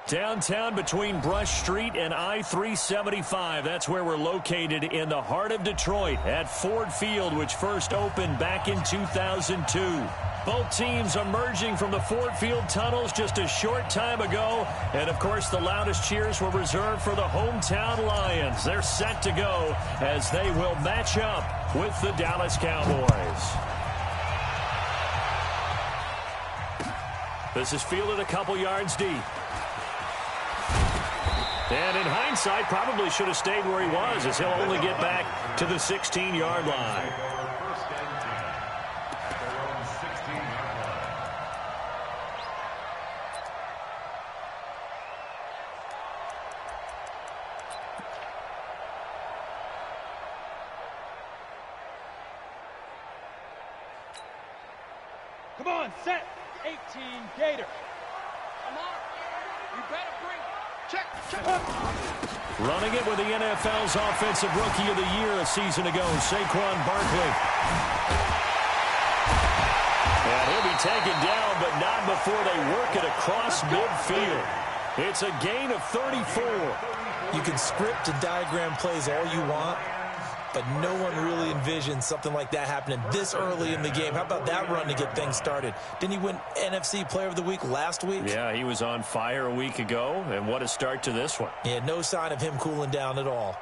Downtown between Brush Street and I-375. That's where we're located in the heart of Detroit at Ford Field, which first opened back in 2002. Both teams emerging from the Ford Field tunnels just a short time ago. And, of course, the loudest cheers were reserved for the hometown Lions. They're set to go as they will match up with the Dallas Cowboys. This is fielded a couple yards deep. And in hindsight, probably should have stayed where he was, as he'll only get back to the 16-yard line. Come on, set. 18, Gator. Come on. You better bring. Check. Running it with the NFL's Offensive Rookie of the Year a season ago, Saquon Barkley. And he'll be taken down, but not before they work it across midfield. It's a gain of 34. You can script and diagram plays all you want, but no one really envisioned something like that happening this early in the game. How about that run to get things started? Didn't he win NFC Player of the Week last week? Yeah, he was on fire a week ago, and what a start to this one. Yeah, no sign of him cooling down at all.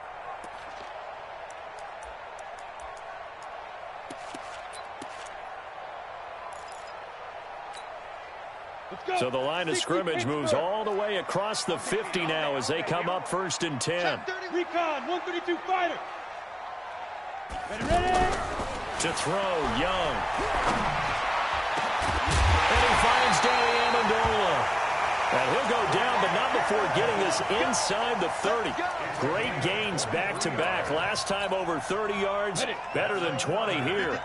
So the line of scrimmage moves all the way across the 50 now as they come up 1st and 10. Recon, 132 fighter. Ready. To throw, Young. And he finds Danny Amendola. And he'll go down, but not before getting us inside the 30. Great gains back-to-back. Last time over 30 yards, better than 20 here.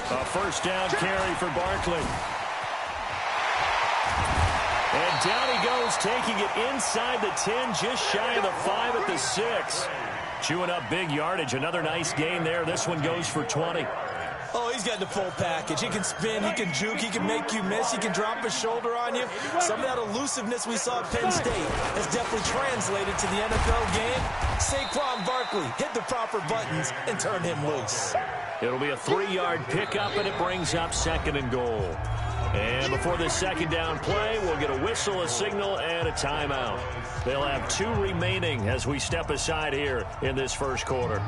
A first down carry for Barkley. And down he goes, taking it inside the 10, just shy of the 5 at the 6. Chewing up big yardage. Another nice gain there. This one goes for 20. Oh, he's got the full package. He can spin, he can juke, he can make you miss, he can drop his shoulder on you. Some of that elusiveness we saw at Penn State has definitely translated to the NFL game. Saquon Barkley hit the proper buttons and turn him loose. It'll be a 3-yard pickup, and it brings up 2nd and goal. And before this second down play, we'll get a whistle, a signal, and a timeout. They'll have 2 remaining as we step aside here in this first quarter.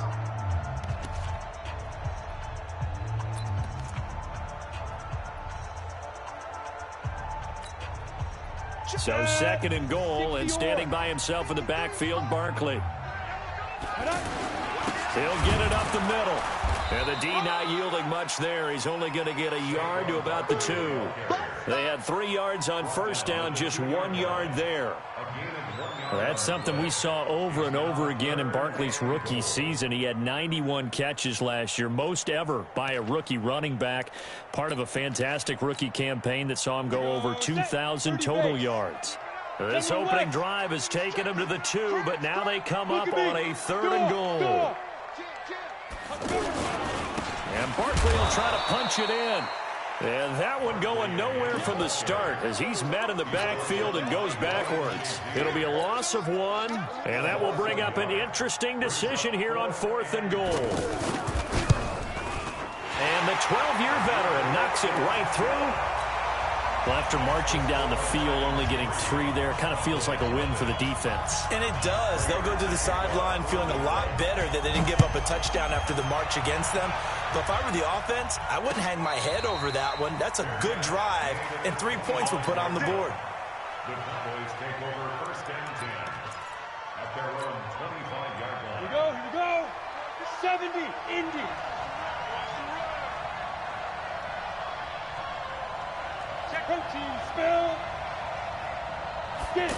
So 2nd and goal, and standing by himself in the backfield, Barkley. He'll get it up the middle. And the D not yielding much there. He's only going to get a yard to about the 2. They had 3 yards on first down, just 1 yard there. Well, that's something we saw over and over again in Barkley's rookie season. He had 91 catches last year, most ever by a rookie running back. Part of a fantastic rookie campaign that saw him go over 2,000 total yards. This opening drive has taken him to the 2, but now they come up on a 3rd and goal. And Barkley will try to punch it in. And that one going nowhere from the start as he's met in the backfield and goes backwards. It'll be a loss of 1, and that will bring up an interesting decision here on 4th and goal. And the 12-year veteran knocks it right through. Well, after marching down the field, only getting 3 there, kind of feels like a win for the defense. And it does. They'll go to the sideline feeling a lot better that they didn't give up a touchdown after the march against them. But if I were the offense, I wouldn't hang my head over that one. That's a good drive, and 3 points were put on the board. The Cowboys take over 1st and 10 at their own 25-yard line. Here we go. 70, Indy. Protein spill. Get it.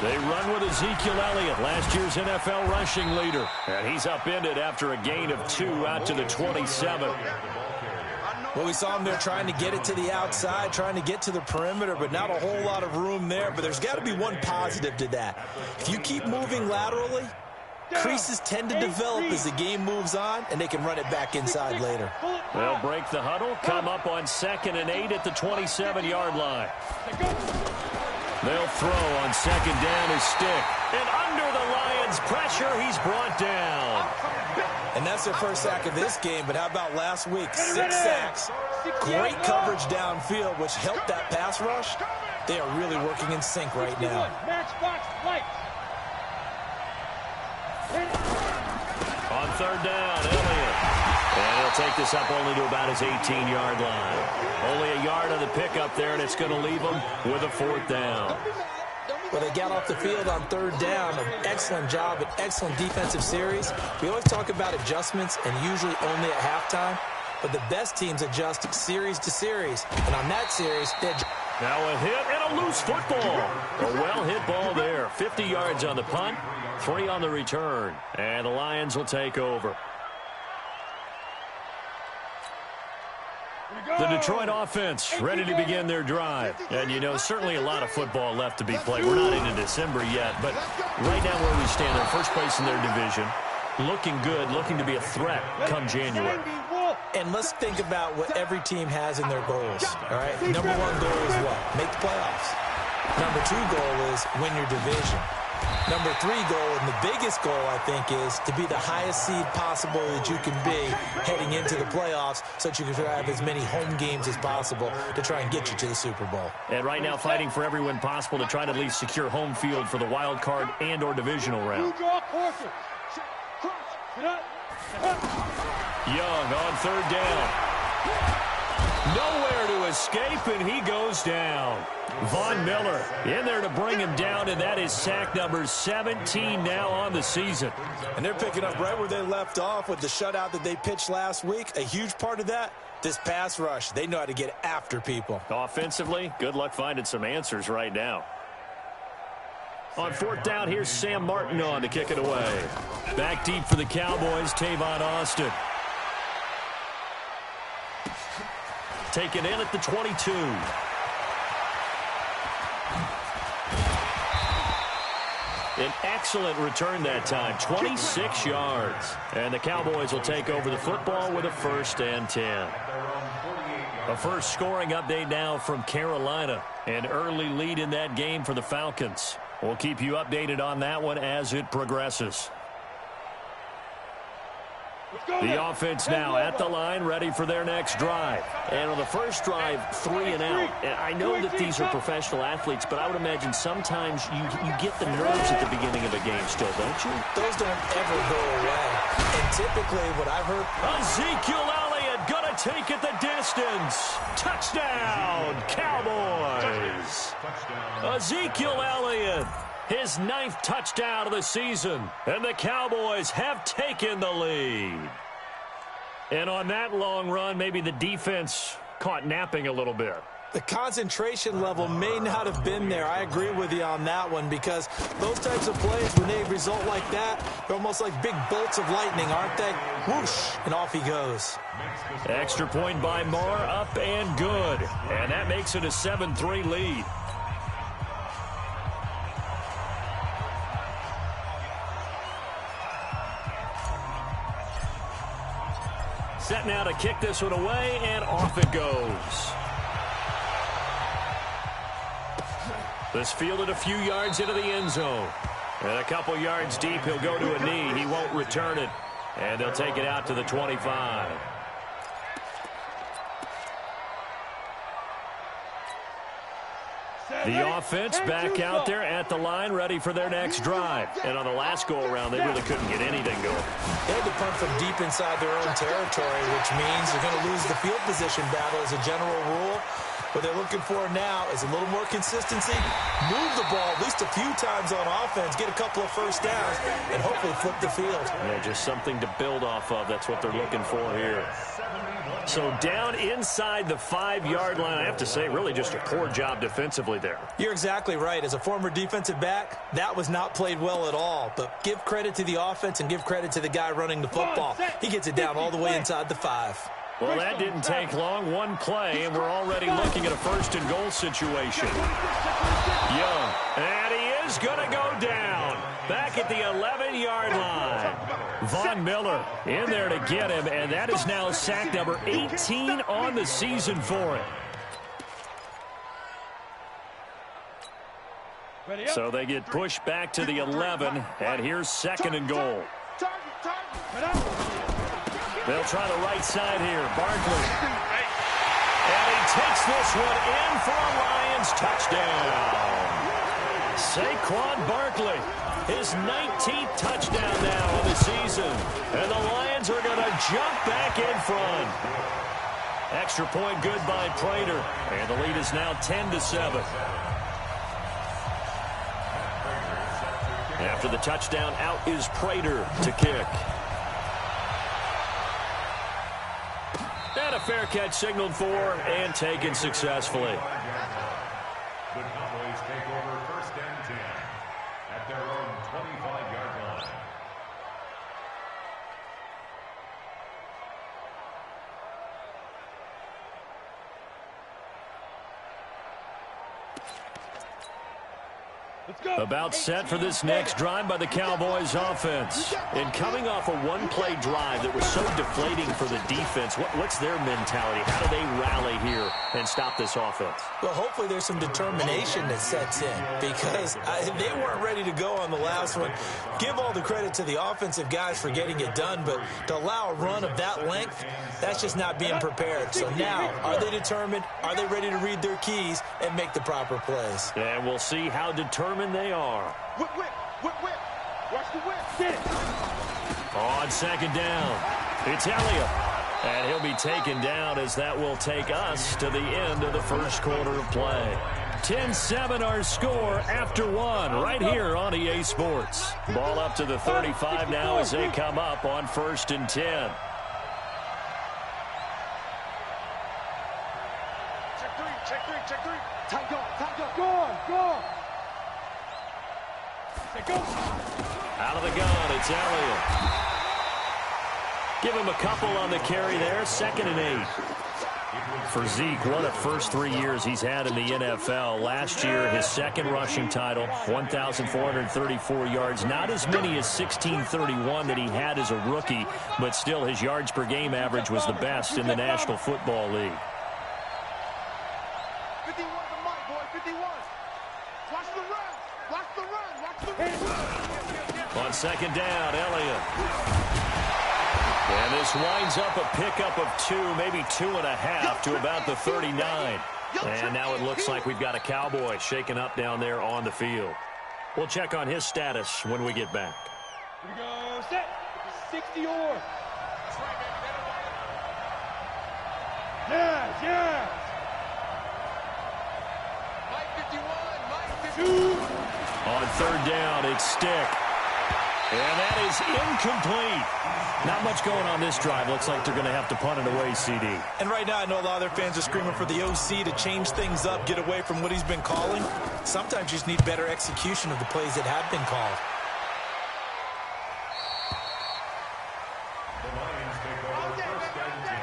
They run with Ezekiel Elliott, last year's NFL rushing leader. And he's upended after a gain of 2 out to the 27. Well, we saw him there trying to get it to the outside, trying to get to the perimeter, but not a whole lot of room there. But there's got to be one positive to that. If you keep moving laterally, Creases tend to develop as the game moves on, and they can run it back inside later. They'll break the huddle, come up on 2nd and 8 at the 27-yard line. They'll throw on 2nd down his stick. And under the Lions' pressure, he's brought down. And that's their first sack of this game, but how about last week? 6 sacks. Great coverage downfield, which helped that pass rush. They are really working in sync right now. On 3rd down, Elliott. And he'll take this up only to about his 18-yard line. Only a yard on the pickup there, and it's going to leave him with a 4th down. Well, they got off the field on 3rd down. An excellent job, an excellent defensive series. We always talk about adjustments, and usually only at halftime. But the best teams adjust series to series. And on that series, they adjust. Now a hit and a loose football. A well-hit ball there. 50 yards on the punt, 3 on the return. And the Lions will take over. The Detroit offense ready to begin their drive. And, you know, certainly a lot of football left to be played. We're not into December yet, but right now where we stand, they're first place in their division. Looking good, looking to be a threat come January. And let's think about what every team has in their goals, all right? Number 1 goal is what? Make the playoffs. Number 2 goal is win your division. Number 3 goal, and the biggest goal, I think, is to be the highest seed possible that you can be heading into the playoffs so that you can have as many home games as possible to try and get you to the Super Bowl. And right now fighting for every win possible to try to at least secure home field for the wild card and or divisional round. Young on 3rd down. Nowhere to escape, and he goes down. Von Miller in there to bring him down, and that is sack number 17 now on the season. And they're picking up right where they left off with the shutout that they pitched last week. A huge part of that, this pass rush. They know how to get after people. Offensively, good luck finding some answers right now. On 4th down, here's Sam Martin on to kick it away. Back deep for the Cowboys, Tavon Austin. Taken in at the 22. An excellent return that time, 26 yards. And the Cowboys will take over the football with a 1st and 10. A first scoring update now from Carolina. An early lead in that game for the Falcons. We'll keep you updated on that one as it progresses. The offense now at the line, ready for their next drive. And on the first drive, 3 and out. I know that these are professional athletes, but I would imagine sometimes you get the nerves at the beginning of a game still, don't you? Those don't ever go away. And typically what I've heard... Ezekiel Elliott gonna take it the distance. Touchdown, Cowboys. Ezekiel Elliott. His 9th touchdown of the season, and the Cowboys have taken the lead. And on that long run, maybe the defense caught napping a little bit. The concentration level may not have been there. I agree with you on that one because those types of plays, when they result like that, they're almost like big bolts of lightning, aren't they? Whoosh, and off he goes. Extra point by Moore, up and good. And that makes it a 7-3 lead. Set now to kick this one away, and off it goes. This fielded a few yards into the end zone. And a couple yards deep, he'll go to a knee. He won't return it. And they'll take it out to the 25. The offense back out there at the line, ready for their next drive. And on the last go-around, they really couldn't get anything going. They had to punt from deep inside their own territory, which means they're going to lose the field position battle as a general rule. What they're looking for now is a little more consistency, move the ball at least a few times on offense, get a couple of first downs, and hopefully flip the field. Yeah, just something to build off of. That's what they're looking for here. So down inside the 5-yard line, I have to say, really just a poor job defensively there. You're exactly right. As a former defensive back, that was not played well at all. But give credit to the offense and give credit to the guy running the football. He gets it down all the way inside the 5. Well, that didn't take long. One play, and we're already looking at a 1st and goal situation. Young, and he is going to go down. back at the 11-yard line. Von Miller in there to get him, and that is now sack number 18 on the season for him. So they get pushed back to the 11, and here's 2nd and goal. They'll try the right side here. Barkley. And he takes this one in for a Lions touchdown. Saquon Barkley, his 19th touchdown now of the season. And the Lions are going to jump back in front. Extra point good by Prater. And the lead is now 10-7. After the touchdown, out is Prater to kick. And a fair catch signaled for and taken successfully. The Cowboys take over 1st and 10 at their own 25-yard line. About set for this next drive by the Cowboys offense. And coming off a one-play drive that was so deflating for the defense, what's their mentality? How do they rally here and stop this offense? Well, hopefully there's some determination that sets in because they weren't ready to go on the last one. Give all the credit to the offensive guys for getting it done, but to allow a run of that length, that's just not being prepared. So now, are they determined? Are they ready to read their keys and make the proper plays? And we'll see how determined they are. Whip, whip, whip, whip. Watch the whip. Get it. On 2nd down, it's Elliott. And he'll be taken down as that will take us to the end of the first quarter of play. 10-7 our score after one right here on EA Sports. Ball up to the 35 now as they come up on 1st and 10. Check three, check three, check three. Tight go. Go on, go on. Go. Out of the gun, it's Elliott. Give him a couple on the carry there. 2nd and 8. For Zeke, what a first 3 years he's had in the NFL. Last year, his 2nd rushing title, 1,434 yards. Not as many as 1,631 that he had as a rookie, but still his yards per game average was the best in the National Football League. 51 to Mike, boy, 51. Watch the run. Watch the run. Watch the run. On 2nd down, Elliott. And this winds up a pickup of 2, maybe 2.5 to about the 39. And now it looks like we've got a Cowboy shaken up down there on the field. We'll check on his status when we get back. Here we go. Set. 60 or. Yes. Mike 51. Mike 52. On 3rd down, it's Stick. And that is incomplete. Not much going on this drive. Looks like they're going to have to punt it away, CD. And right now, I know a lot of their fans are screaming for the OC to change things up, get away from what he's been calling. Sometimes you just need better execution of the plays that have been called. The Lions take over 1st and 10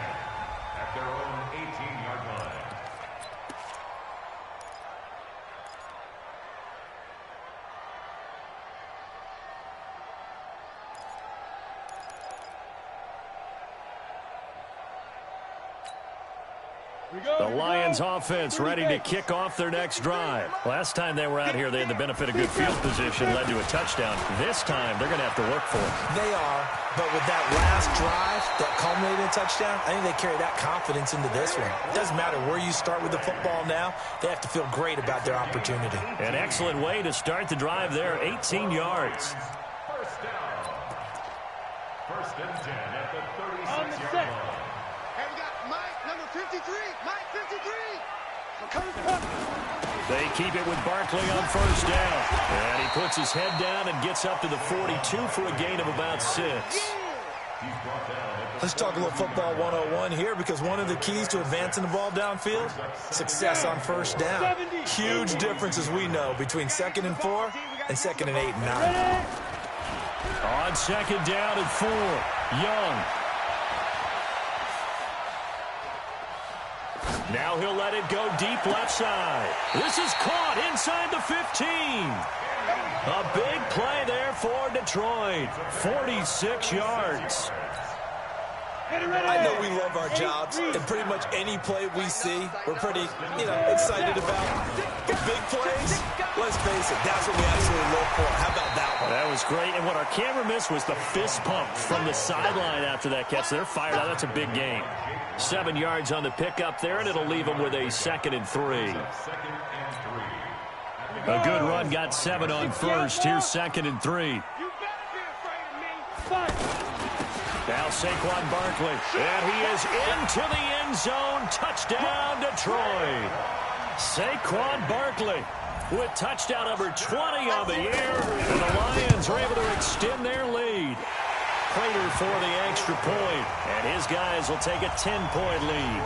at their own 18-yard line. The Lions offense ready to kick off their next drive. Last time they were out here, they had the benefit of good field position, led to a touchdown. This time, they're going to have to work for it. They are, but with that last drive that culminated in a touchdown, I think they carry that confidence into this one. It doesn't matter where you start with the football now. They have to feel great about their opportunity. An excellent way to start the drive there, 18 yards. First down. 1st and 10 at the 36-yard line. And we got Mike, number 53. Mike 53. They keep it with Barkley on 1st down. And he puts his head down and gets up to the 42 for a gain of about 6. Let's talk a little football 101 here, because one of the keys to advancing the ball downfield, success on 1st down. Huge difference, as we know, between 2nd and 4 and 2nd and 8 and 9. On 2nd down and 4, Young. Now he'll let it go deep left side. This is caught inside the 15. A big play there Detroit. 46 yards. I know we love our jobs, and pretty much any play we see, we're pretty, excited about. The big plays, let's face it, that's what we absolutely look for. How about that one? That was great, and what our camera missed was the fist pump from the sideline after that catch. They're fired out. That's a big gain. 7 yards on the pickup there, and it'll leave them with a 2nd and 3. A good run, got 7 on first. Here's 2nd and 3. Now Saquon Barkley, and he is into the end zone. Touchdown, Detroit. Saquon Barkley with touchdown number 20 on the year, and the Lions are able to extend their lead. Prater for the extra point, and his guys will take a 10-point lead.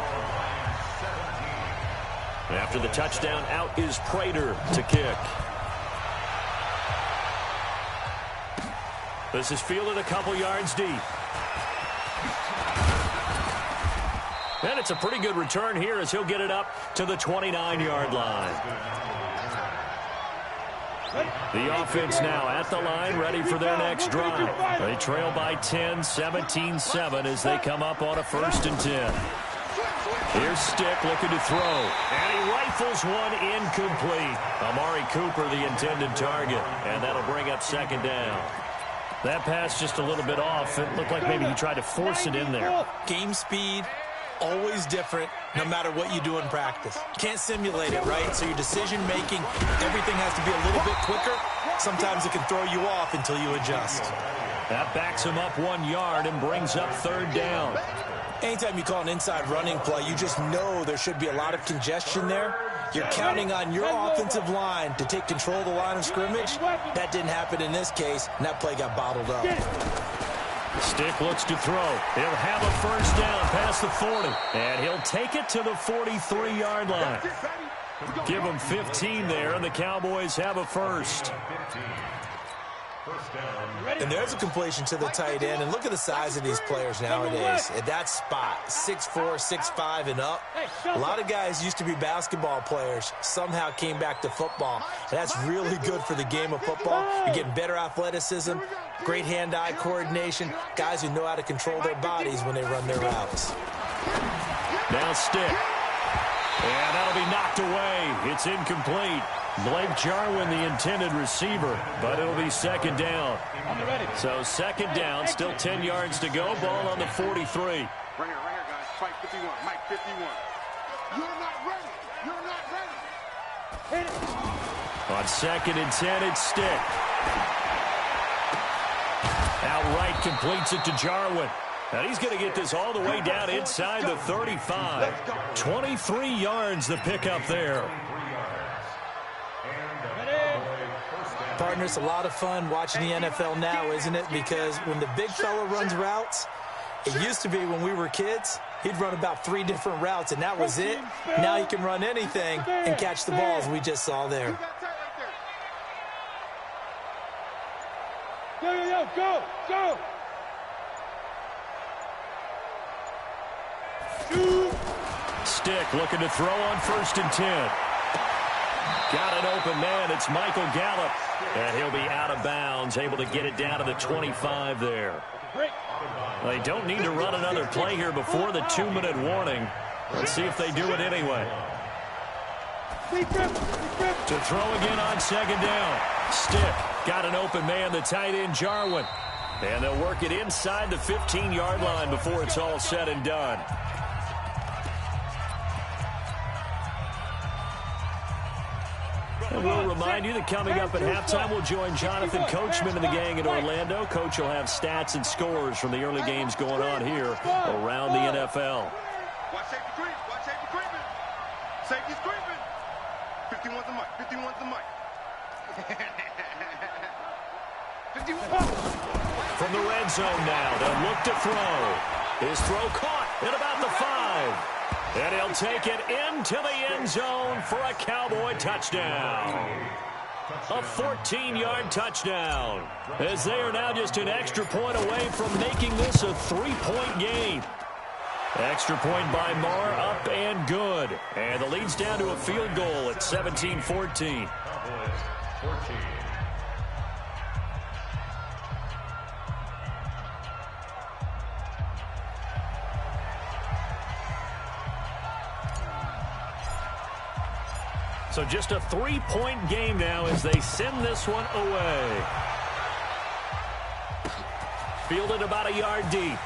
After the touchdown, out is Prater to kick. This is fielded a couple yards deep. And it's a pretty good return here as he'll get it up to the 29-yard line. The offense now at the line, ready for their next drive. They trail by 10, 17-7 as they come up on a 1st and 10. Here's Stick looking to throw, and he rifles one incomplete. Amari Cooper, the intended target, and that'll bring up 2nd down. That pass just a little bit off. It looked like maybe he tried to force it in there. Game speed, always different, no matter what you do in practice. You can't simulate it, right? So your decision-making, everything has to be a little bit quicker. Sometimes it can throw you off until you adjust. That backs him up 1 yard and brings up 3rd down. Anytime you call an inside running play, you just know there should be a lot of congestion there. You're counting on your offensive line to take control of the line of scrimmage. That didn't happen in this case, and that play got bottled up. Stick looks to throw. He'll have a 1st down past the 40, and he'll take it to the 43-yard line. Give them 15 there, and the Cowboys have a 1st. And there's a completion to the tight end. And look at the size of these players nowadays. At that spot, 6'4", 6'5", and up. A lot of guys used to be basketball players, somehow came back to football. And that's really good for the game of football. You're getting better athleticism, great hand-eye coordination, guys who know how to control their bodies when they run their routes. Now Stick. And that'll be knocked away. It's incomplete. Blake Jarwin, the intended receiver, but it'll be 2nd down. So 2nd down, still 10 yards to go. Ball on the 43. Right here, guys. Fight 51. Mike 51. You're not ready. You're not ready. Hit it. On 2nd and 10, it's Stick. Outright completes it to Jarwin. And he's going to get this all the way down inside the 35. 23 yards the pickup there. Partner, it's a lot of fun watching the NFL now, isn't it? Because when the big fella runs routes, it used to be when we were kids, he'd run about 3 different routes, and that was it. Now he can run anything and catch the balls we just saw there. Go, go, go. Stick looking to throw on 1st and 10. Got an open man. It's Michael Gallup. And he'll be out of bounds, able to get it down to the 25 there. They don't need to run another play here before the 2-minute warning. Let's see if they do it anyway. To throw again on 2nd down. Stick got an open man, the tight end Jarwin. And they'll work it inside the 15-yard line before it's all said and done. And we'll remind you that coming up at halftime, we'll join Jonathan Coachman and the gang in Orlando. Coach will have stats and scores from the early games going on here around the NFL. Watch safety creep. Watch safety creeping. Safety's creeping. 51's the mic. 51's the mic. 51. From the red zone now, they'll look to throw. His throw caught at about the 5. And he'll take it into the end zone for a Cowboy touchdown. A 14-yard touchdown, as they are now just an extra point away from making this a 3-point game. Extra point by Marr, up and good. And the lead's down to a field goal at 17-14. So just a 3-point game now as they send this one away. Fielded about a yard deep.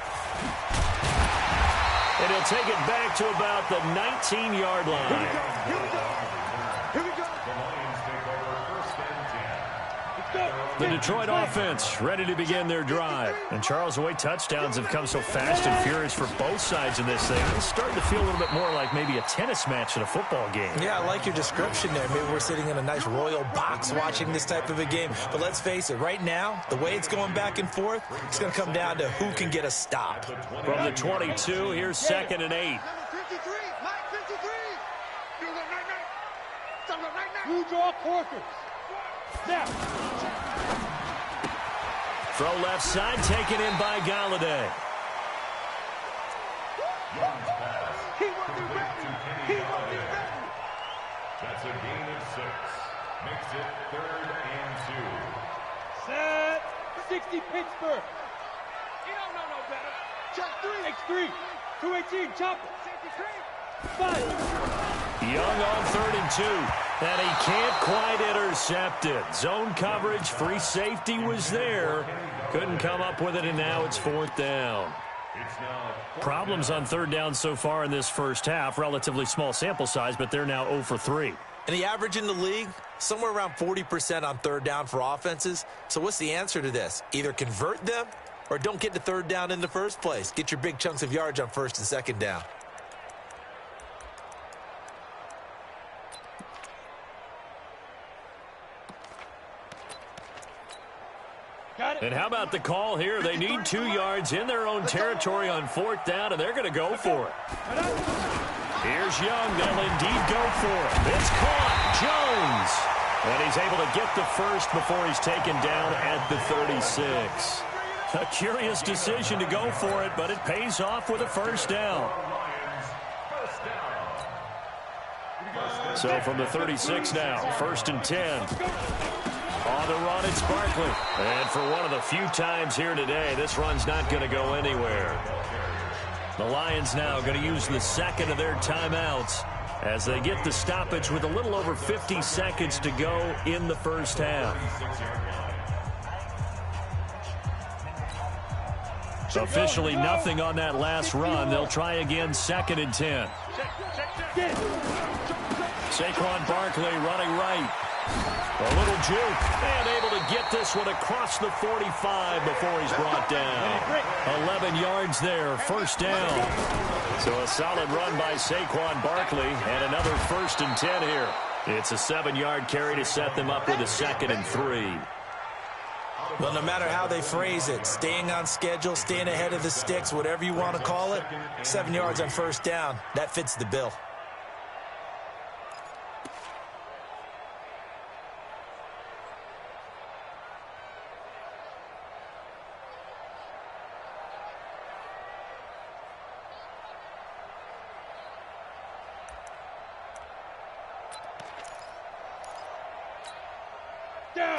And he'll take it back to about the 19-yard line. Here we go. Here we go. The Detroit offense ready to begin their drive. And Charles, the way touchdowns have come so fast and furious for both sides in this thing, it's starting to feel a little bit more like maybe a tennis match in a football game. Yeah, I like your description there. Maybe we're sitting in a nice royal box watching this type of a game. But let's face it, right now, the way it's going back and forth, it's going to come down to who can get a stop. From the 22, here's 2nd and 8. Number 53, Mike 53. Do it right now. Do it right now. You draw quarters. Now. Throw left side, taken in by Galladay. He won't be ready. He won't be ready. That's a gain of 6. Makes it 3rd and 2. Set. 60 Pittsburgh. He don't know no better. Check 3. X3. 218. Chop it. 5. Young on 3rd and 2. And he can't quite intercept it. Zone coverage, free safety was there. Couldn't come up with it, and now it's 4th down. Problems on 3rd down so far in this first half. Relatively small sample size, but they're now 0 for 3. And the average in the league, somewhere around 40% on 3rd down for offenses. So what's the answer to this? Either convert them or don't get to 3rd down in the first place. Get your big chunks of yards on 1st and 2nd down. And how about the call here? They need 2 yards in their own territory on 4th down, and they're going to go for it. Here's Young. They'll indeed go for it. It's caught. Jones. And he's able to get the first before he's taken down at the 36. A curious decision to go for it, but it pays off with a 1st down. So from the 36 now, 1st and 10. On the run, it's Barkley. And for one of the few times here today, this run's not going to go anywhere. The Lions now going to use the 2nd of their timeouts as they get the stoppage with a little over 50 seconds to go in the first half. Officially nothing on that last run. They'll try again, 2nd and 10. Saquon Barkley running right. A little juke, and able to get this one across the 45 before he's brought down. 11 yards there, 1st down. So a solid run by Saquon Barkley, and another 1st and 10 here. It's a 7-yard carry to set them up with a 2nd and 3. Well, no matter how they phrase it, staying on schedule, staying ahead of the sticks, whatever you want to call it, 7 yards on 1st down, that fits the bill.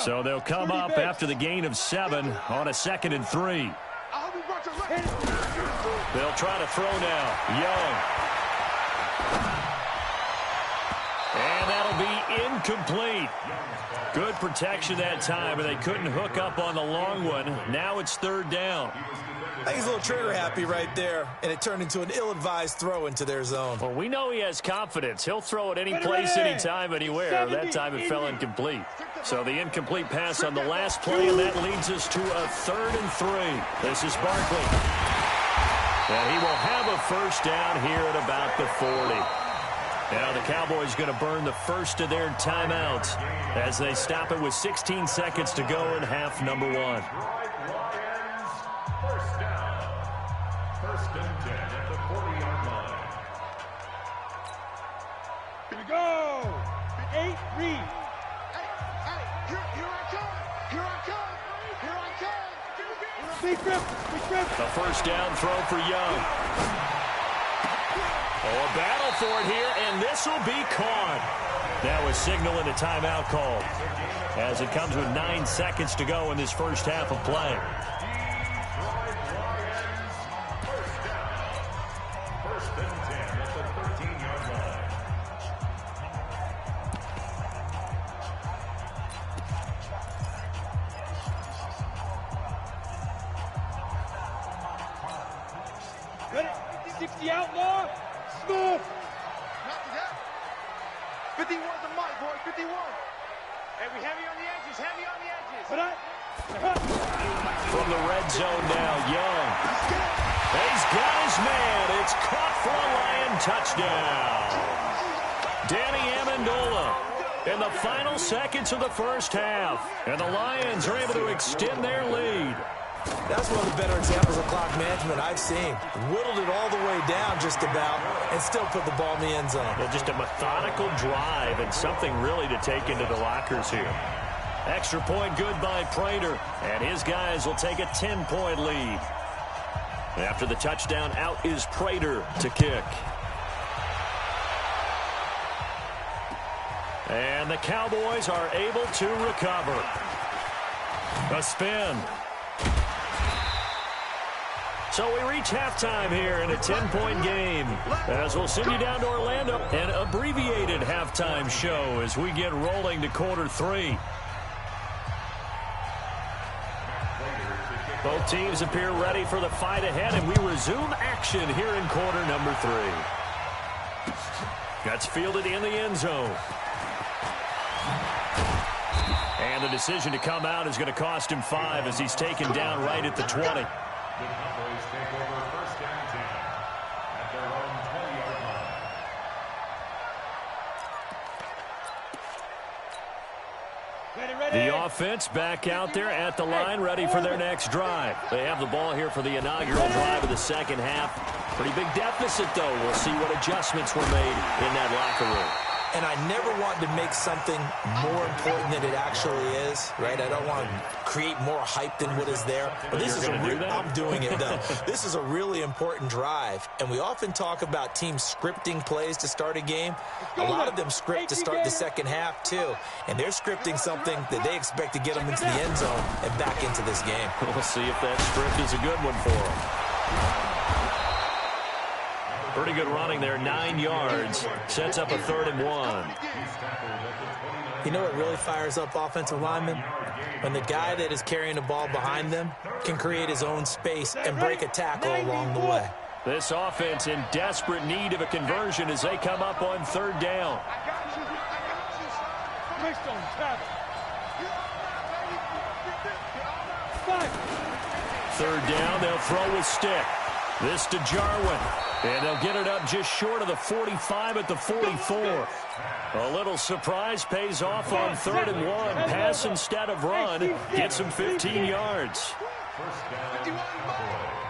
So they'll come up after the gain of 7 on a 2nd and 3. They'll try to throw now. Young. And that'll be incomplete. Good protection that time, and they couldn't hook up on the long one. Now it's 3rd down. I think he's a little trigger happy right there, and it turned into an ill-advised throw into their zone. Well, we know he has confidence. He'll throw it any place, anytime, anywhere. That time it fell incomplete. So the incomplete pass on the last play, and that leads us to a 3rd and 3. This is Barkley. And he will have a 1st down here at about the 40. Now the Cowboys going to burn the first of their timeouts as they stop it with 16 seconds to go in half number 1. Lions, 1st down. 1st and 10 at the 40-yard line. Here we go. 8 read. Here I come. Here I come. Here I come. Big rip. Big rip. A 1st down throw for Young. Oh, a battle for it here, and this will be caught. Now a signal and a timeout call as it comes with 9 seconds to go in this first half of play. Ready? 60 outlaw. Smooth. 51's a mic, boy. 51. Hey, we heavy on the edges. Heavy on the edges. From the red zone now, Young. He's got his man. It's caught for a Lion touchdown. Danny Amendola in the final seconds of the first half. And the Lions are able to extend their lead. That's one of the better examples of clock management I've seen. Whittled it all the way down just about and still put the ball in the end zone. Well, just a methodical drive and something really to take into the lockers here. Extra point good by Prater, and his guys will take a 10-point lead. After the touchdown, out is Prater to kick. And the Cowboys are able to recover. A spin. So we reach halftime here in a 10-point game. As we'll send you down to Orlando. An abbreviated halftime show as we get rolling to quarter 3. Both teams appear ready for the fight ahead, and we resume action here in quarter number 3. That's fielded in the end zone. And the decision to come out is going to cost him 5 as he's taken down right at the 20. The Cowboys take over first and 10 at their own 20-yard line. The offense back out there at the line, ready for their next drive. They have the ball here for the inaugural drive of the second half. Pretty big deficit, though. We'll see what adjustments were made in that locker room. And I never want to make something more important than it actually is, right? I don't want to create more hype than what is there. But this is I'm doing it, though. This is a really important drive. And we often talk about teams scripting plays to start a game. A lot of them script to start the second half, too. And they're scripting something that they expect to get them into the end zone and back into this game. We'll see if that script is a good one for them. Pretty good running there, 9 yards. Sets up a 3rd and 1. You know what really fires up offensive linemen? When the guy that is carrying the ball behind them can create his own space and break a tackle along the way. This offense in desperate need of a conversion as they come up on 3rd down. Third down, they'll throw with stick. This to Jarwin. And they'll get it up just short of the 45 at the 44. A little surprise pays off on 3rd and 1. Pass instead of run. Gets him 15 yards. First down,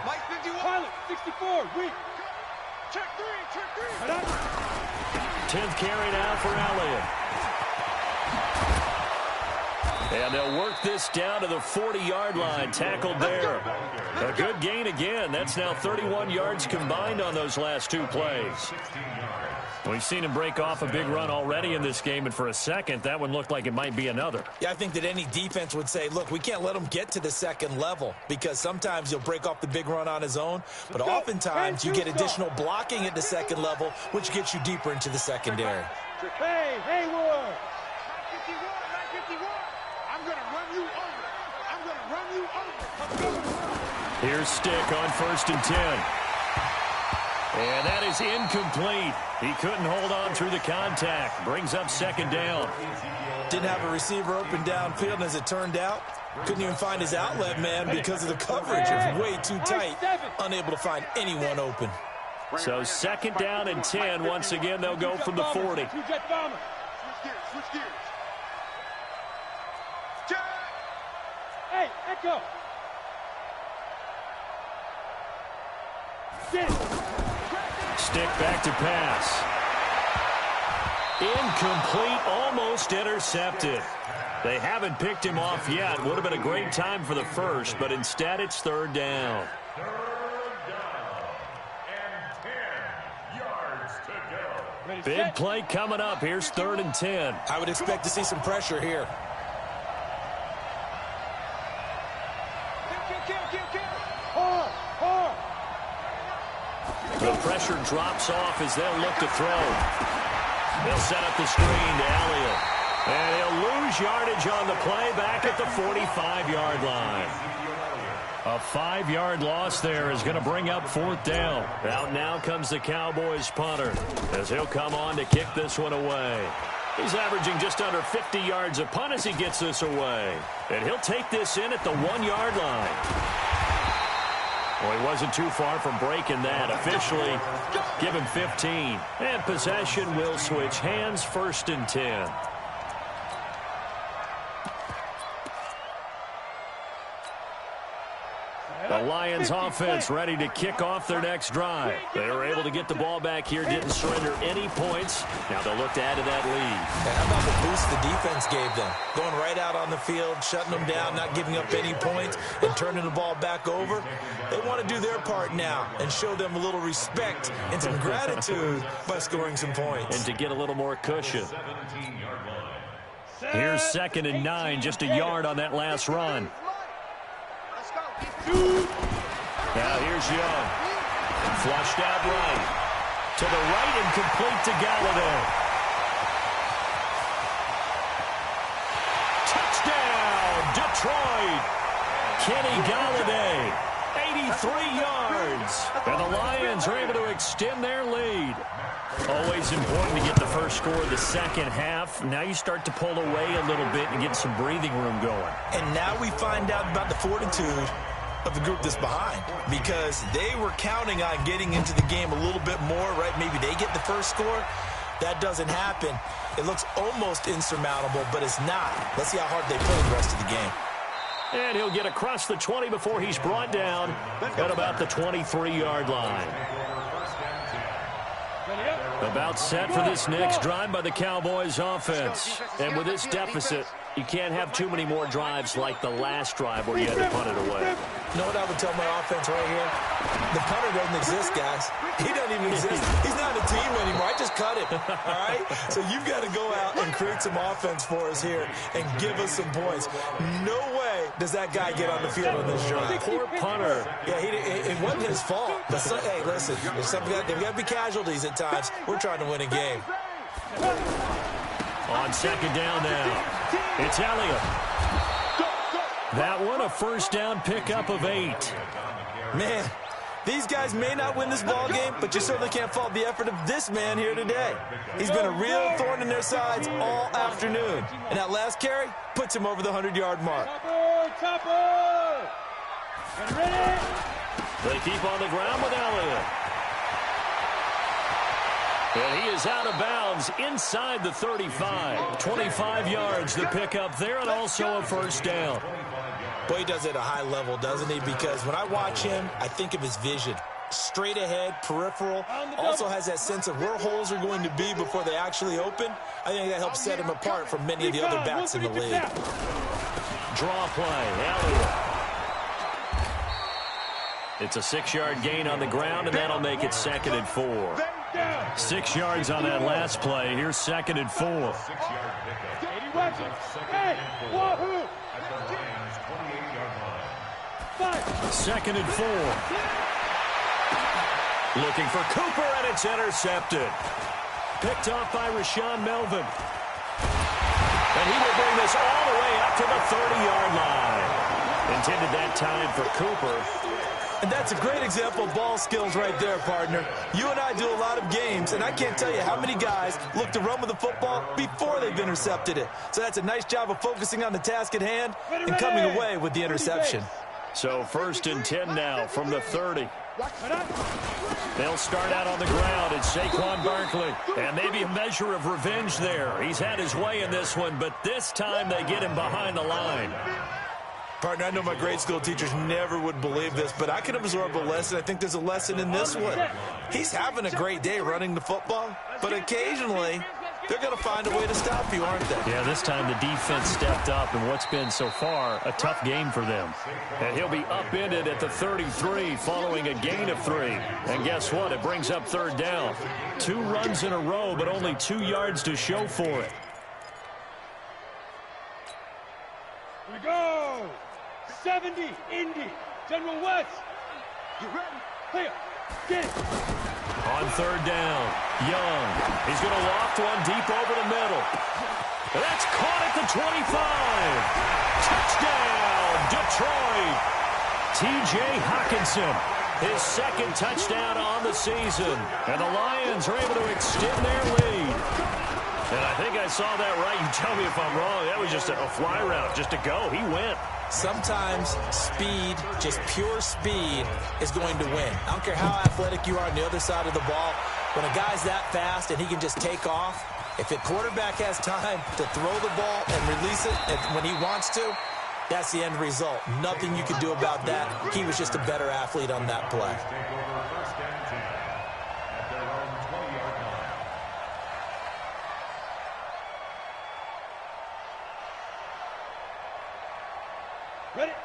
Mike 51. Pilot, 64, weak. Check 3. 10th carry now for Elliott. And they'll work this down to the 40-yard line. Tackled there. A good gain again. That's now 31 yards combined on those last 2 plays. We've seen him break off a big run already in this game, and for a second, that one looked like it might be another. Yeah, I think that any defense would say, look, we can't let him get to the second level because sometimes he'll break off the big run on his own, but oftentimes you get additional blocking at the second level, which gets you deeper into the secondary. Hey, Hayward. 951. I'm going to run you over. Here's Stick on 1st and 10. And that is incomplete. He couldn't hold on through the contact. Brings up 2nd down. Didn't have a receiver open downfield, and as it turned out, couldn't even find his outlet man because of the coverage. It was way too tight, unable to find anyone open. So 2nd down and 10. Once again, they'll go from the 40. Switch gears. Hey, Echo. Stick back to pass. Incomplete, almost intercepted. They haven't picked him off yet. Would have been a great time for the first, but instead it's 3rd down. 3rd down and 10 yards to go. Big play coming up. Here's 3rd and 10. I would expect to see some pressure here. The pressure drops off as they'll look to throw. They'll set up the screen to Elliott. And he'll lose yardage on the play back at the 45-yard line. A 5-yard loss there is going to bring up 4th down. Out now comes the Cowboys punter as he'll come on to kick this one away. He's averaging just under 50 yards a punt as he gets this away. And he'll take this in at the 1-yard line. Well, he wasn't too far from breaking that. Officially, give him 15. And possession will switch hands, 1st and 10. The Lions offense ready to kick off their next drive. They were able to get the ball back here, didn't surrender any points. Now they'll look to add to that lead. And how about the boost the defense gave them? Going right out on the field, shutting them down, not giving up any points, and turning the ball back over. They want to do their part now and show them a little respect and some gratitude by scoring some points. And to get a little more cushion. Here's 2nd and 9, just a yard on that last run. Now here's Young. Flushed out right. To the right and complete to Galladay. Touchdown, Detroit. Kenny Galladay, 83 yards. And the Lions are able to extend their lead. Always important to get the first score of the second half. Now you start to pull away a little bit and get some breathing room going. And now we find out about the fortitude of the group that's behind, because they were counting on getting into the game a little bit more, right? Maybe they get the first score. That doesn't happen. It looks almost insurmountable, but it's not. Let's see how hard they play the rest of the game. And he'll get across the 20 before he's brought down at about the 23-yard line. About set for this next drive by the Cowboys offense. And with this deficit, you can't have too many more drives like the last drive where you had to punt it away. You know what I would tell my offense right here? The punter doesn't exist, guys. He doesn't even exist. He's not a team anymore. I just cut him, all right? So you've got to go out and create some offense for us here and give us some points. No way does that guy get on the field on this drive. Poor punter. Yeah, it wasn't his fault. But hey, listen, they've got to be casualties at times. We're trying to win a game. On 2nd down now, it's Elliott. That one a 1st down pickup of 8. Man, these guys may not win this ball game, but you certainly can't fault the effort of this man here today. He's been a real thorn in their sides all afternoon. And that last carry puts him over the 100-yard mark. Topper! Get ready! They keep on the ground with Elliott. And he is out of bounds inside the 35. 25 yards the pickup there, and also a 1st down. Boy, he does it at a high level, doesn't he? Because when I watch him, I think of his vision. Straight ahead, peripheral, also has that sense of where holes are going to be before they actually open. I think that helps set him apart from many of the other backs in the league. Draw play, Elliott. It's a 6-yard gain on the ground, and that'll make it 2nd and 4. 6 yards on that last play. Here's 2nd and 4. Hey, wahoo! 2nd and 4. Looking for Cooper, and it's intercepted. Picked off by Rashawn Melvin. And he will bring this all the way up to the 30-yard line. Intended that time for Cooper. And that's a great example of ball skills right there, partner. You and I do a lot of games, and I can't tell you how many guys look to run with the football before they've intercepted it. So that's a nice job of focusing on the task at hand and coming away with the interception. So 1st and 10 now from the 30. They'll start out on the ground. It's Saquon Barkley. And maybe a measure of revenge there. He's had his way in this one, but this time they get him behind the line. Partner, I know my grade school teachers never would believe this, but I can absorb a lesson. I think there's a lesson in this one. He's having a great day running the football, but occasionally they're going to find a way to stop you, aren't they? Yeah, this time the defense stepped up in what's been so far a tough game for them. And he'll be upended at the 33 following a gain of 3. And guess what? It brings up 3rd down. 2 runs in a row, but only 2 yards to show for it. Here we go! 70, Indy, General West. You ready? Clear. Get it. On 3rd down, Young. He's going to loft one deep over the middle. That's caught at the 25. Touchdown, Detroit. T.J. Hockenson, his second touchdown on the season. And the Lions are able to extend their lead. And I think I saw that right. You tell me if I'm wrong. That was just a fly route, just to go. He went. Sometimes speed, just pure speed, is going to win. I don't care how athletic you are on the other side of the ball. When a guy's that fast and he can just take off, if the quarterback has time to throw the ball and release it when he wants to, that's the end result. Nothing you can do about that. He was just a better athlete on that play.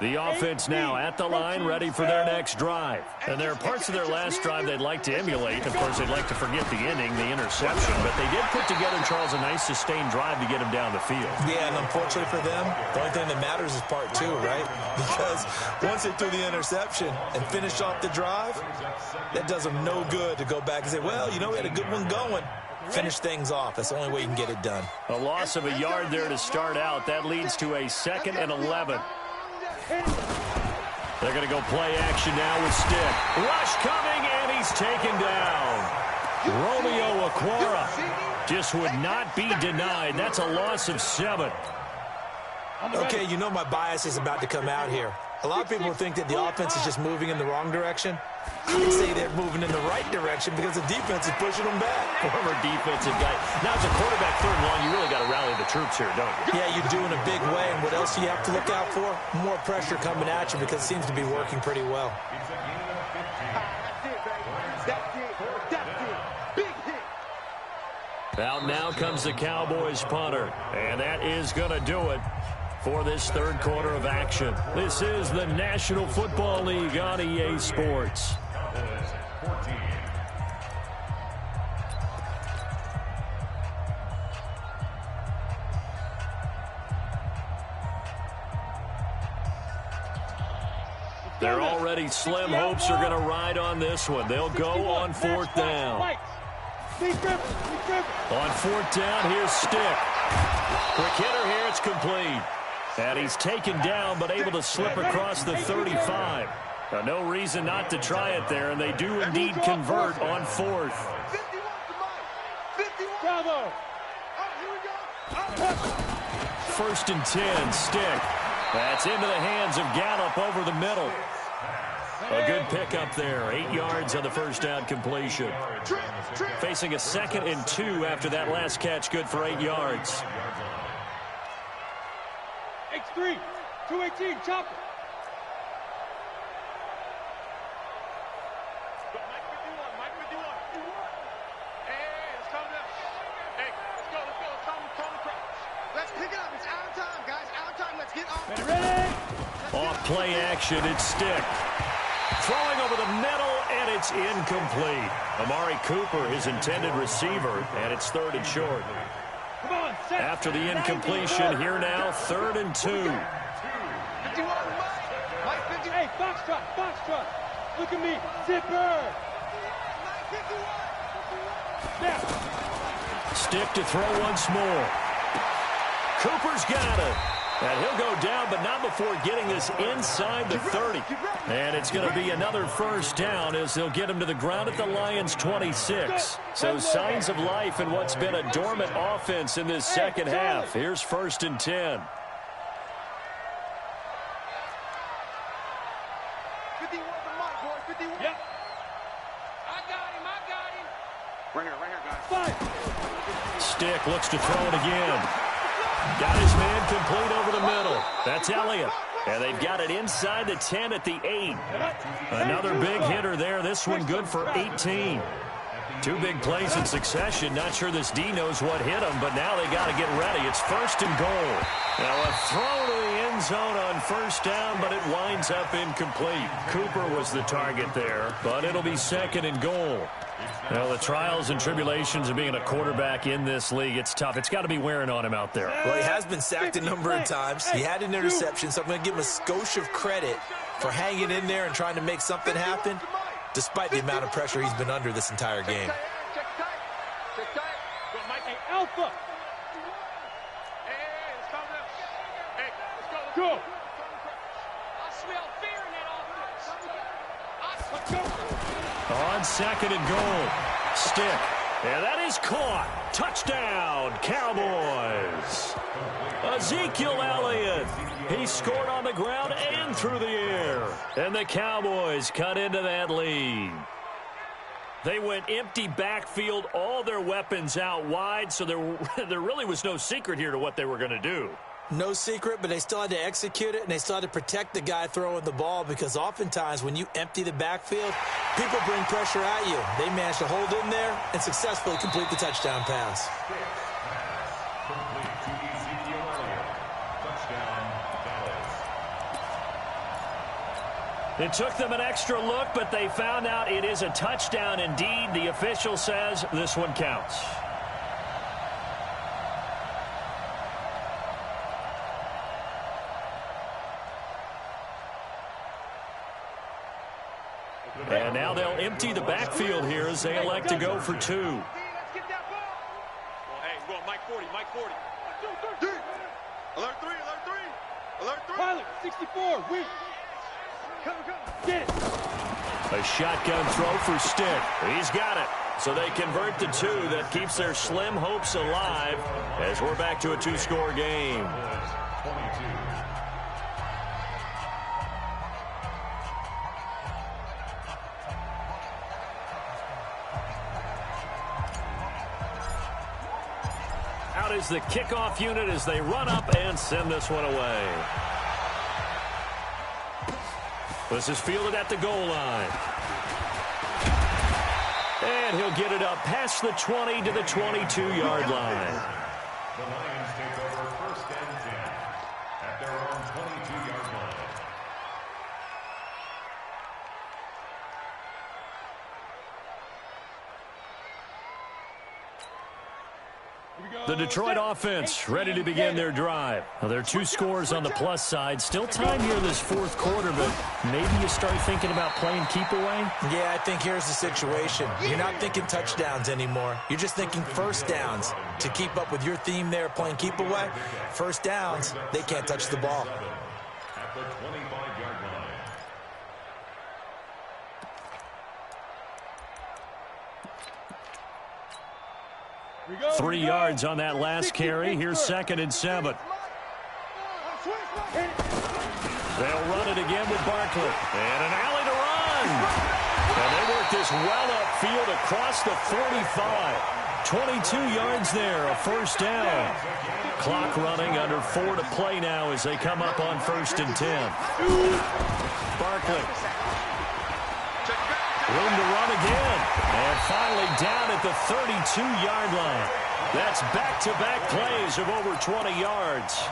The offense now at the line, ready for their next drive. And there are parts of their last drive they'd like to emulate. Of course, they'd like to forget the inning, the interception. But they did put together, Charles, a nice sustained drive to get him down the field. Yeah, and unfortunately for them, the only thing that matters is part two, right? Because once they threw the interception and finished off the drive, that does them no good to go back and say, well, you know, we had a good one going. Finish things off. That's the only way you can get it done. A loss of a yard there to start out. That leads to a 2nd and 11. They're going to go play action now with Stick. Rush coming, and he's taken down. Romeo Okwara just would not be denied. That's a loss of 7. Okay, you know my bias is about to come out here. A lot of people think that the offense is just moving in the wrong direction. I would say they're moving in the right direction because the defense is pushing them back. Former defensive guy. Now, as a quarterback, 3rd and long, you really got to rally the troops here, don't you? Yeah, you do in a big way. And what else do you have to look out for? More pressure coming at you because it seems to be working pretty well. Out now comes the Cowboys punter. And that is going to do it for this 3rd quarter of action. This is the National Football League on EA Sports. They're already slim hopes are going to ride on this one. They'll go on 4th down. On 4th down, here's Stick. Quick hitter here, it's complete. And he's taken down, but able to slip across the 35. Now, no reason not to try it there, and they do indeed convert on 4th. Bravo! 1st and 10, Stick. That's into the hands of Gallup over the middle. A good pickup there. 8 yards on the 1st down completion. Facing a 2nd and 2 after that last catch, good for 8 yards. X3, 218, chopper. Mike 51. Hey, it's coming up. Hey, let's go. Come across. Let's pick it up. It's out of time, guys. Out of time. Let's get off. Ready? Off play action, it's Stick. Throwing over the middle, and it's incomplete. Amari Cooper, his intended receiver, and it's 3rd and short. Come on, set. After the incompletion, here now, 3rd and 2. 51, Mike 50. Hey, Foxtrot. Look at me. Zipper. Now. Stick to throw once more. Cooper's got it. And he'll go down, but not before getting this inside the 30. And it's going to be another 1st down as they'll get him to the ground at the Lions' 26. So signs of life in what's been a dormant offense in this 2nd half. Here's 1st and 10. 51 for Mike, boy. 51. Yep. I got him. Right here, guys. 5. Stick looks to throw it again. Got his man complete over the middle. That's Elliott. And they've got it inside the 10 at the 8. Another big hitter there. This one good for 18. 2 big plays in succession. Not sure this D knows what hit him, but now they got to get ready. It's 1st and goal. Now a throw to the end zone on 1st down, but it winds up incomplete. Cooper was the target there, but it'll be 2nd and goal. Well, the trials and tribulations of being a quarterback in this league, it's tough. It's got to be wearing on him out there. Well, he has been sacked a number of times. He had an interception, so I'm going to give him a skosh of credit for hanging in there and trying to make something happen, despite the amount of pressure he's been under this entire game. Check tight. Hey, Alpha. Hey, let's calm down. Hey, let's go. Go. I smell fear in that office. On second and goal. Stick. And that is caught. Touchdown, Cowboys. Ezekiel Elliott. He scored on the ground and through the air. And the Cowboys cut into that lead. They went empty backfield, all their weapons out wide, so there really was no secret here to what they were going to do. No secret, but they still had to execute it, and they still had to protect the guy throwing the ball, because oftentimes when you empty the backfield, people bring pressure at you. They managed to hold in there and successfully complete the touchdown pass. Complete to Ezekiel Elliott. Touchdown, Dallas. It took them an extra look, but they found out it is a touchdown indeed. The official says this one counts. And now they'll empty the backfield here as they elect to go for two. Let's get that ball. Well, hey, we're going Mike 40, Mike 40. Alert 3, alert 3. Alert 3. Pilot, 64, win. Come. Get it. A shotgun throw for Stick. He's got it. So they convert the two. That keeps their slim hopes alive as we're back to a two-score game. 22. Out is the kickoff unit as they run up and send this one away. This is fielded at the goal line. And he'll get it up past the 20 to the 22-yard line. The Lions take over first and 10 at their own 22-yard line. The Detroit offense ready to begin their drive. Well, there are two scores on the plus side. Still time here in this fourth quarter, but maybe you start thinking about playing keep away? Yeah, I think here's the situation. You're not thinking touchdowns anymore. You're just thinking first downs. To keep up with your theme there, playing keep away, first downs, they can't touch the ball. At the 25-yard line. 3 yards on that last carry. Here's second and 7. They'll run it again with Barkley. And an alley to run. And they work this well upfield across the 45. 22 yards there, a first down. Clock running, under 4 to play now as they come up on first and 10. Barkley. Room to run again. And finally down at the 32-yard line. That's back-to-back plays of over 20 yards.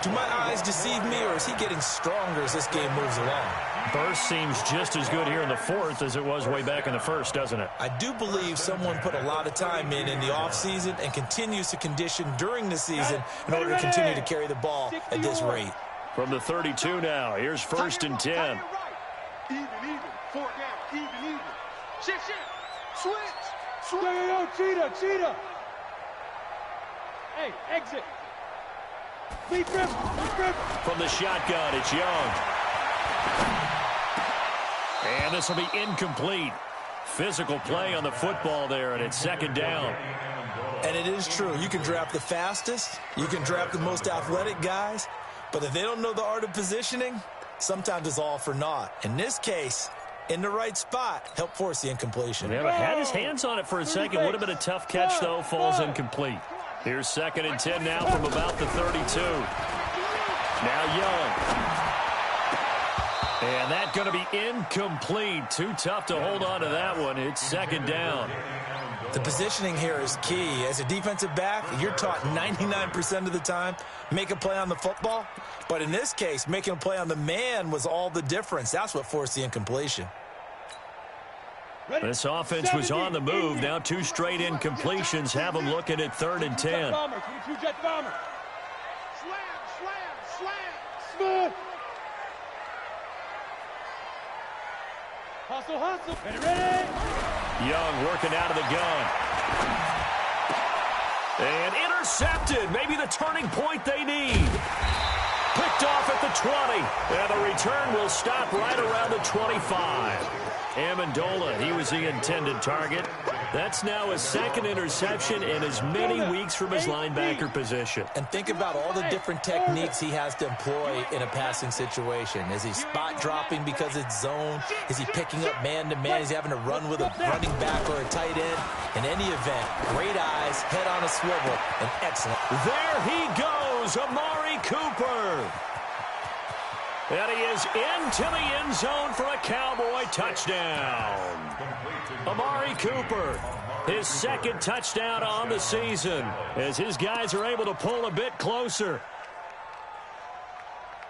Do my eyes deceive me, or is he getting stronger as this game moves along? Burst seems just as good here in the fourth as it was way back in the first, doesn't it? I do believe someone put a lot of time in the offseason and continues to condition during the season in order to continue to carry the ball at this rate. From the 32 now, here's first and 10. Even. 4 down. Even. Shift. Switch. Yo, cheetah. Hey, exit. Lead grip. From the shotgun, it's Young. And this will be incomplete. Physical play on the football there, and it's second down. And it is true. You can draft the fastest. You can draft the most athletic guys. But if they don't know the art of positioning, sometimes it's all for naught. In this case, in the right spot, help force the incompletion. Yeah, but had his hands on it for a second. Would have been a tough catch, though. Falls incomplete. Here's second and 10 now from about the 32. Now Young. And that's going to be incomplete. Too tough to hold on to that one. It's second down. The positioning here is key. As a defensive back, you're taught 99% of the time, make a play on the football. But in this case, making a play on the man was all the difference. That's what forced the incompletion. This offense was on the move. Now 2 straight incompletions have them looking at third and 10. Jet bomber. Slam. Smooth. Hustle. Ready. Young working out of the gun. And intercepted. Maybe the turning point they need. Picked off at the 20. And the return will stop right around the 25. Amendola, he was the intended target. That's now his second interception in as many weeks from his linebacker position. And think about all the different techniques he has to employ in a passing situation. Is he spot dropping because it's zone? Is he picking up man-to-man? Is he having to run with a running back or a tight end? In any event, great eyes, head on a swivel, and excellent. There he goes, Amari Cooper. And he is into the end zone for a Cowboy touchdown. Amari Cooper, his second touchdown on the season, as his guys are able to pull a bit closer.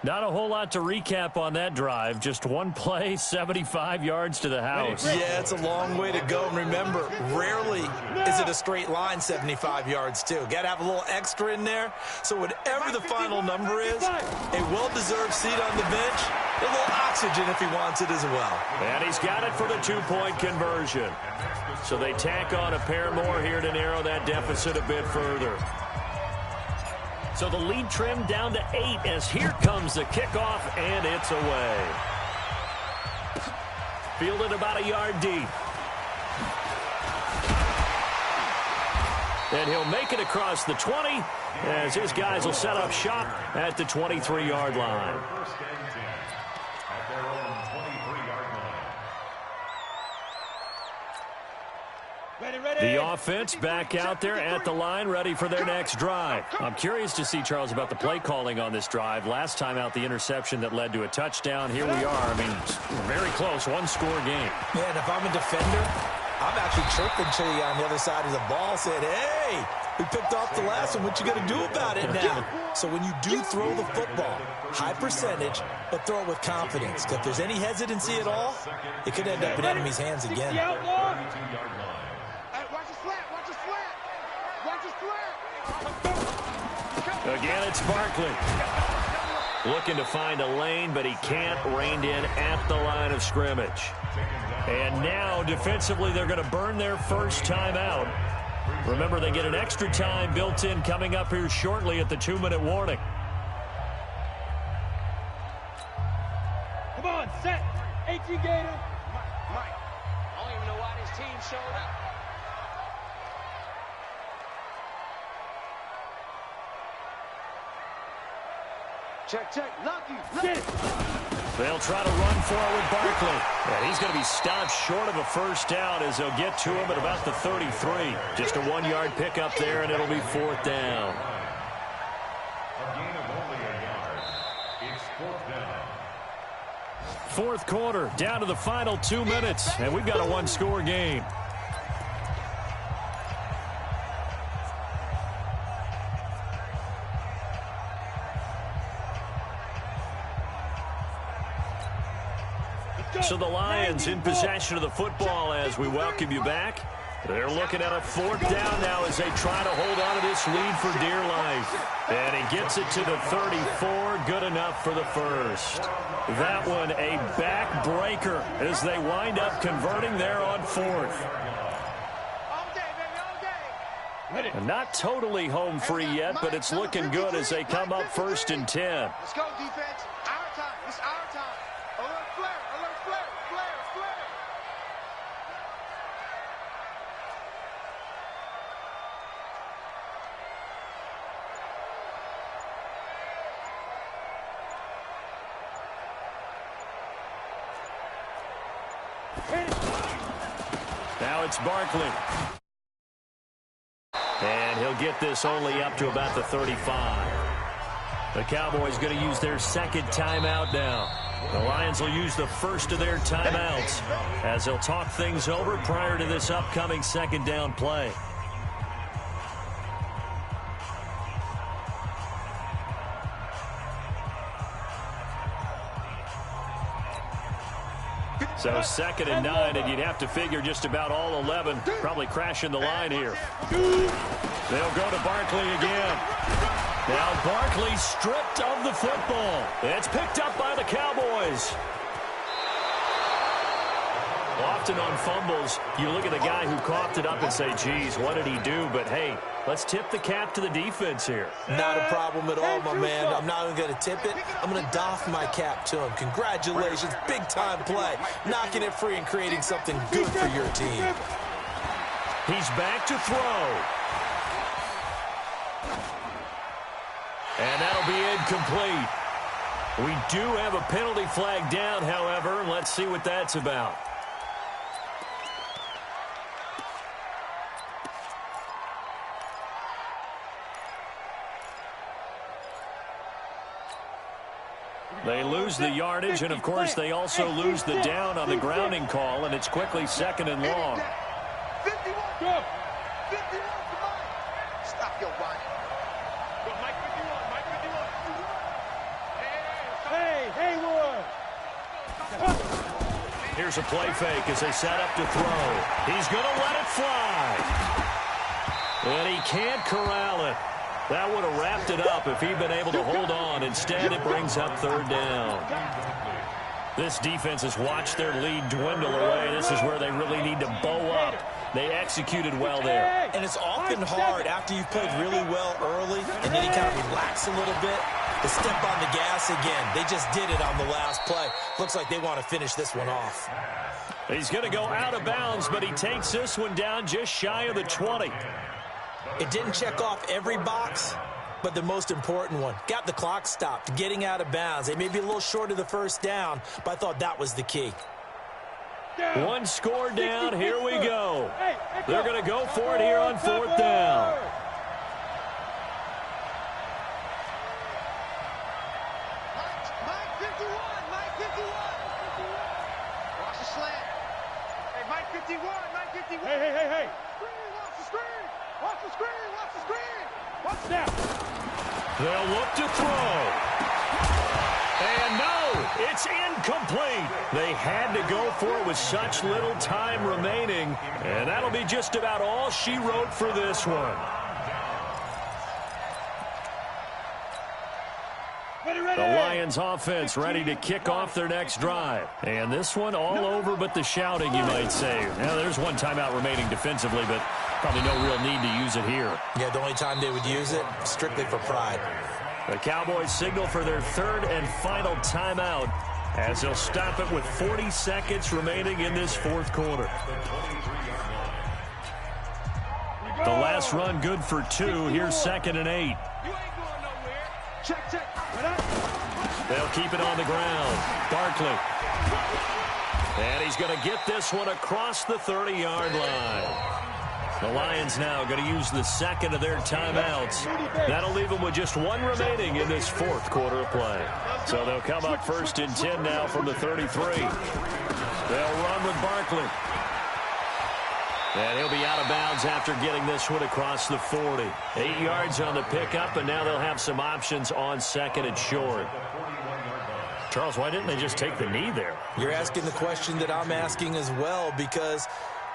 Not a whole lot to recap on that drive. Just one play, 75 yards to the house. Yeah, it's a long way to go. And remember, rarely is it a straight line 75 yards, too. Got to have a little extra in there. So whatever the final number is, a well-deserved seat on the bench, a little oxygen if he wants it as well. And he's got it for the two-point conversion. So they tack on a pair more here to narrow that deficit a bit further. So the lead trimmed down to 8 as here comes the kickoff, and it's away. Fielded about a yard deep. And he'll make it across the 20 as his guys will set up shop at the 23-yard line. At their own 23-yard line. The offense back out there at the line, ready for their next drive. I'm curious to see, Charles, about the play calling on this drive. Last time out, the interception that led to a touchdown. Here we are. I mean, very close, one-score game. Yeah, and if I'm a defender, I'm actually chirping to you on the other side of the ball, saying, hey, we picked off the last one. What you going to do about it now? So when you do throw the football, high percentage, but throw it with confidence. If there's any hesitancy at all, it could end up in enemy's hands again. Again, it's Barkley. Looking to find a lane, but he can't. Reined in at the line of scrimmage. And now, defensively, they're going to burn their first timeout. Remember, they get an extra time built in coming up here shortly at the 2-minute warning. Come on, set. 18 Gator. Mike, I don't even know why this team showed up. Check, check, lucky. They'll try to run for it with Barkley. And he's going to be stopped short of a first down as they'll get to him at about the 33. Just a 1-yard pickup there, and it'll be 4th down. A gain of only a yard. It's 4th down. Fourth quarter, down to the final 2 minutes, and we've got a one-score game. So the Lions in possession of the football as we welcome you back. They're looking at a 4th down now as they try to hold on to this lead for dear life. And he gets it to the 34, good enough for the first. That one a backbreaker as they wind up converting there on 4th. And not totally home free yet, but it's looking good as they come up 1st and 10. Let's go, defense. Our time. It's our time. Alert flare. Alert flare. Flare. Flare. Now it's Barkley. And he'll get this only up to about the 35. The Cowboys going to use their second timeout now. The Lions will use the first of their timeouts as they'll talk things over prior to this upcoming second down play. So 2nd and 9, and you'd have to figure just about all 11 probably crashing the line here. They'll go to Barkley again. Now Barkley stripped of the football. It's picked up by the Cowboys. Often on fumbles, you look at the guy who coughed it up and say, geez, what did he do? But, hey, Let's tip the cap to the defense here. Not a problem at all, my man. I'm not even going to tip it. I'm going to doff my cap to him. Congratulations. Big-time play. Knocking it free and creating something good for your team. He's back to throw. And that'll be incomplete. We do have a penalty flag down, however. Let's see what that's about. They lose the yardage, and, of course, they also lose the down on the grounding call, and it's quickly second and long. 51. Go. 51 to Mike. Stop your body. Go, Mike 51. Mike 51. Hey, Haywood. Here's a play fake as they set up to throw. He's going to let it fly. And he can't corral it. That would have wrapped it up if he'd been able to hold on. Instead, it brings up third down. This defense has watched their lead dwindle away. This is where they really need to bow up. They executed well there. And it's often hard after you've played really well early and then you kind of relax a little bit to step on the gas again. They just did it on the last play. Looks like they want to finish this one off. He's going to go out of bounds, but he takes this one down just shy of the 20. It didn't check off every box, but the most important one. Got the clock stopped, getting out of bounds. They may be a little short of the first down, but I thought that was the key. One score down. Here we go. They're going to go for it here on fourth down. Mike 51. Mike 51. Watch the slant. Hey, Mike 51. Mike 51. Hey. Watch the screen. Watch the screen. Watch the screen. Watch that. They'll look to throw. And no, it's incomplete. They had to go for it with such little time remaining. And that'll be just about all she wrote for this one. The Lions offense ready to kick off their next drive. And this one all over but the shouting, you might say. Now, there's one timeout remaining defensively, but probably no real need to use it here. Yeah, the only time they would use it, strictly for pride. The Cowboys signal for their third and final timeout as they'll stop it with 40 seconds remaining in this fourth quarter. The last run good for 2. Here's 2nd and 8. You ain't going nowhere. Check. They'll keep it on the ground. Barkley. And he's going to get this one across the 30-yard line. The Lions now going to use the second of their timeouts. That'll leave them with just one remaining in this fourth quarter of play. So they'll come up 1st and 10 now from the 33. They'll run with Barkley. And he'll be out of bounds after getting this one across the 40. 8 yards on the pickup, and now they'll have some options on 2nd and short. Charles, why didn't they just take the knee there? You're asking the question that I'm asking as well, because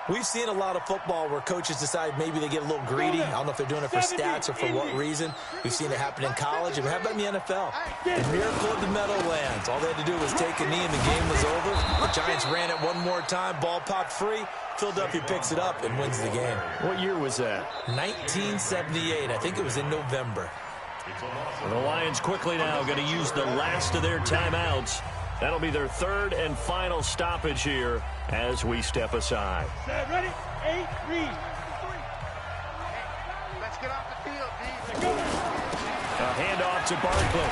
we've seen a lot of football where coaches decide maybe they get a little greedy. I don't know if they're doing it for stats or for what reason. We've seen it happen in college, and how about in the NFL? The miracle of the Meadowlands. All they had to do was take a knee, and the game was over. The Giants ran it one more time. Ball popped free. Philadelphia picks it up and wins the game. What year was that? 1978. I think it was in November. The Lions quickly now going to use the last of their timeouts. That'll be their third and final stoppage here as we step aside. Ready? 8, read. Let's get off the field, D. A handoff to Barkley.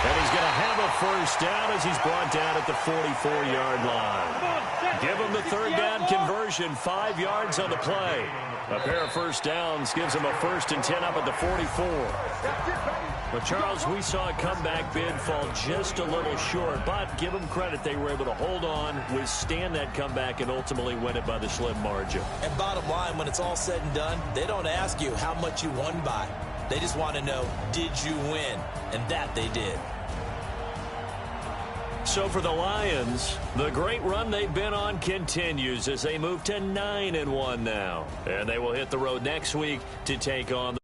And he's going to have a first down as he's brought down at the 44-yard line. Give him the third down conversion, 5 yards on the play. A pair of first downs gives him a 1st and 10 up at the 44. But, Charles, we saw a comeback bid fall just a little short, but give them credit. They were able to hold on, withstand that comeback, and ultimately win it by the slim margin. And bottom line, when it's all said and done, they don't ask you how much you won by. They just want to know, did you win? And that they did. So for the Lions, the great run they've been on continues as they move to 9-1 now. And they will hit the road next week to take on